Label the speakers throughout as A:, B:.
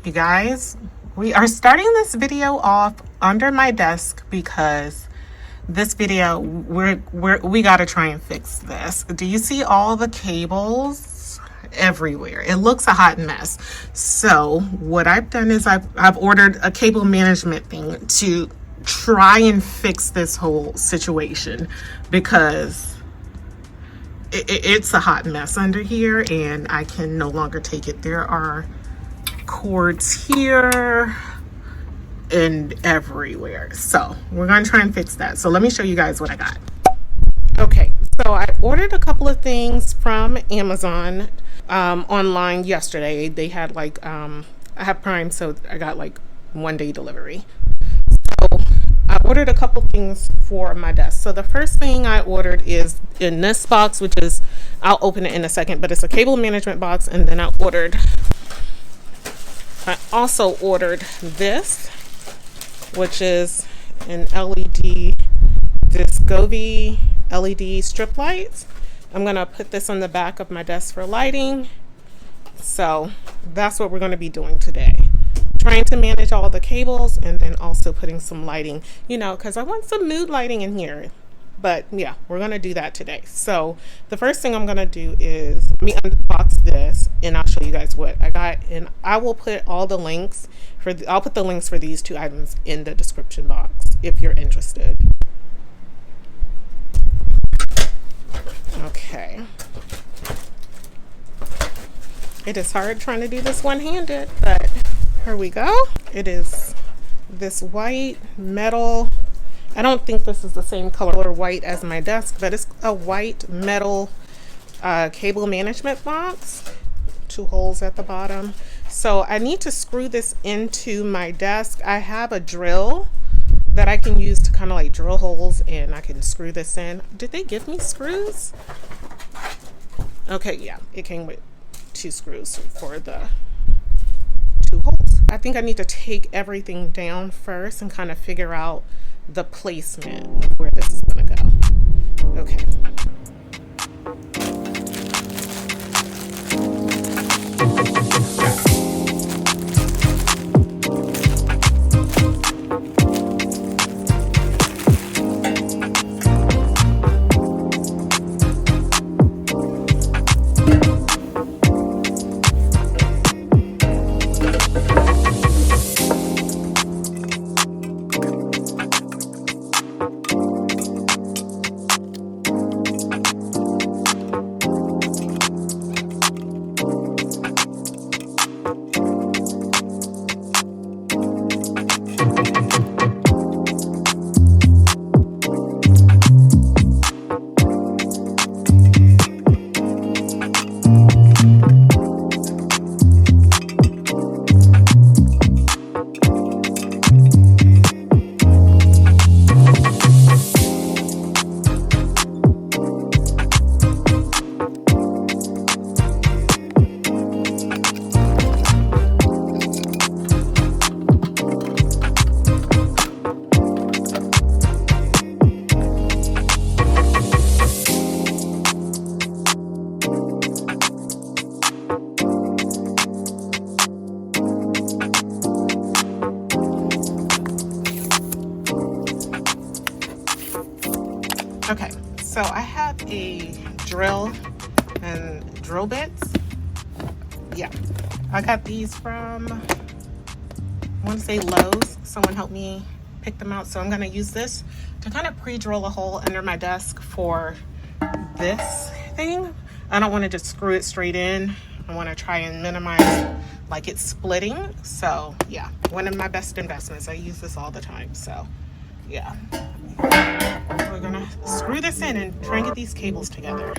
A: You guys, we are starting this video off under my desk because this video, we got to try and fix this. Do you see all the cables everywhere? It looks a hot mess. So what I've done is I've ordered a cable management thing to try and fix this whole situation because it's a hot mess under here and I can no longer take it. There are cords here and everywhere. So we're going to try and fix that. So let me show you guys what I got. Okay, so I ordered a couple of things from Amazon online yesterday. They had like, I have Prime, so I got like 1-day delivery. So I ordered a couple things for my desk. So the first thing I ordered is in this box, which is, I'll open it in a second, but it's a cable management box. And then I also ordered this, which is an LED Discovery LED strip lights. I'm going to put this on the back of my desk for lighting. So that's what we're going to be doing today. Trying to manage all the cables and then also putting some lighting, you know, because I want some mood lighting in here. But yeah, we're going to do that today. So the first thing I'm going to do is let me unbox this and I'll show you guys what I got. And I will put all the links I'll put the links for these two items in the description box if you're interested. Okay. It is hard trying to do this one-handed, but here we go. It is this white metal. I don't think this is the same color white as my desk, but it's a white metal cable management box. 2 holes at the bottom. So I need to screw this into my desk. I have a drill that I can use to kind of like drill holes and I can screw this in. Did they give me screws? Okay, yeah, it came with 2 screws for the 2 holes. I think I need to take everything down first and kind of figure out the placement of where this is going to go. Okay. Okay, so I have a drill and drill bits. Yeah, I got these from, I want to say Lowe's. Someone helped me pick them out. So I'm going to use this to kind of pre-drill a hole under my desk for this thing. I don't want to just screw it straight in. I want to try and minimize like it's splitting. So yeah, one of my best investments. I use this all the time. So yeah. We're gonna screw this in and try and get these cables together.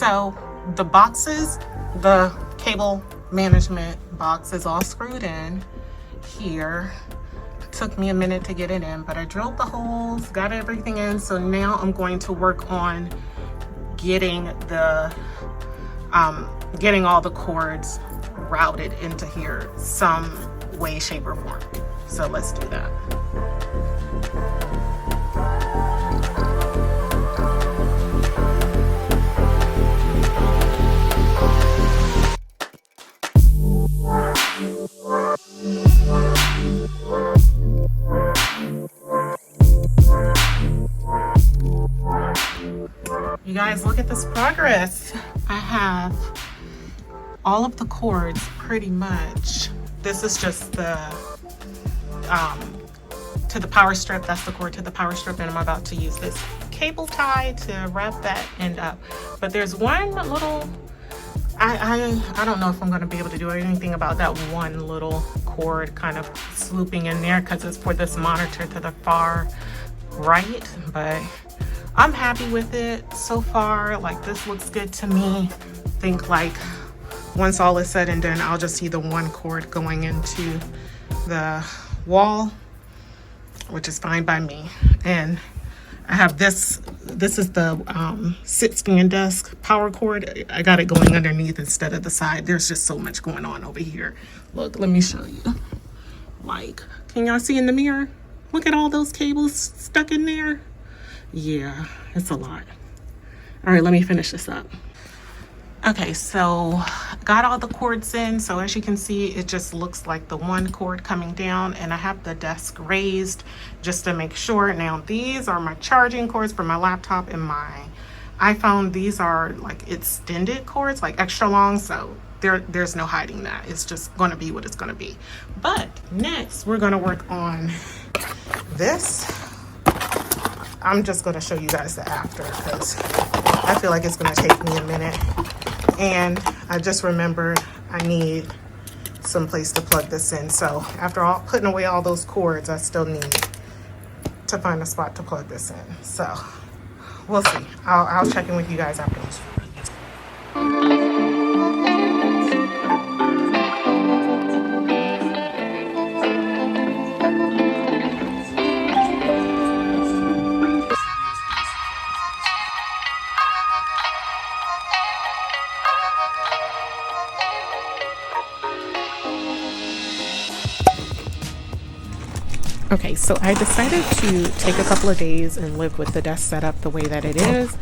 A: So the boxes, the cable management box is all screwed in here. It took me a minute to get it in, but I drilled the holes, got everything in. So now I'm going to work on getting the getting all the cords routed into here some way, shape, or form. So let's do that. You guys, look at this progress. I have all of the cords pretty much. This is just the to the power strip. That's the cord to the power strip, and I'm about to use this cable tie to wrap that end up. But there's one little, I don't know if I'm going to be able to do anything about that one little cord kind of swooping in there, because it's for this monitor to the far right. But I'm happy with it so far. Like, this looks good to me. Think like once all is said and done, I'll just see the one cord going into the wall, which is fine by me. And I have this is the sit stand desk power cord. I got it going underneath instead of the side. There's just so much going on over here. Look, let me show you. Like, can y'all see in the mirror? Look at all those cables stuck in there. Yeah, it's a lot. All right, let me finish this up. Okay, so got all the cords in. So as you can see, it just looks like the one cord coming down, and I have the desk raised just to make sure. Now, these are my charging cords for my laptop and my iPhone. These are like extended cords, like extra long. So there's no hiding that. It's just going to be what it's going to be. But next, we're going to work on this. I'm just going to show you guys the after, because I feel like it's going to take me a minute. And I just remembered I need some place to plug this in. So after all putting away all those cords, I still need to find a spot to plug this in. So we'll see. I'll check in with you guys afterwards. Okay, so I decided to take a couple of days and live with the desk setup the way that it is.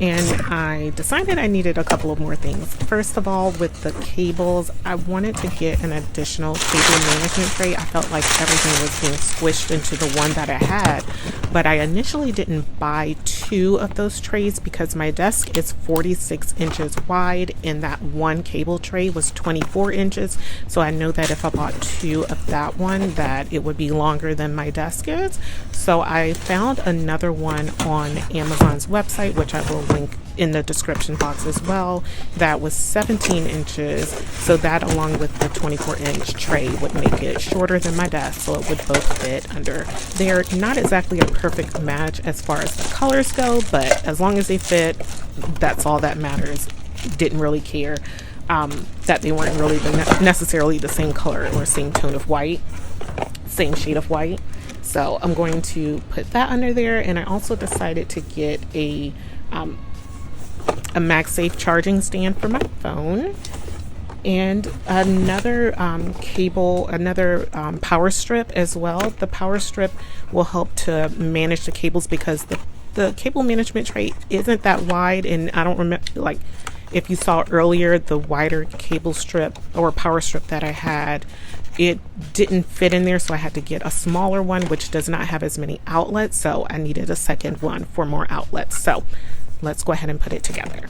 A: And I decided I needed a couple of more things. First of all, with the cables, I wanted to get an additional cable management tray. I felt like everything was being squished into the one that I had, but I initially didn't buy two of those trays because my desk is 46 inches wide and that one cable tray was 24 inches. So I know that if I bought two of that one, that it would be longer than my desk is. So I found another one on Amazon's website, which I will link in the description box as well, that was 17 inches. So that, along with the 24-inch tray, would make it shorter than my desk, so it would both fit under there. Not exactly a perfect match as far as the colors go, but as long as they fit, that's all that matters. Didn't really care that they weren't really necessarily the same color or same tone of white, same shade of white. So I'm going to put that under there. And I also decided to get a MagSafe charging stand for my phone, and another power strip as well. The power strip will help to manage the cables because the cable management tray isn't that wide, and I don't remember, like, if you saw earlier, the wider cable strip or power strip that I had, it didn't fit in there, so I had to get a smaller one, which does not have as many outlets, so I needed a second one for more outlets. So let's go ahead and put it together.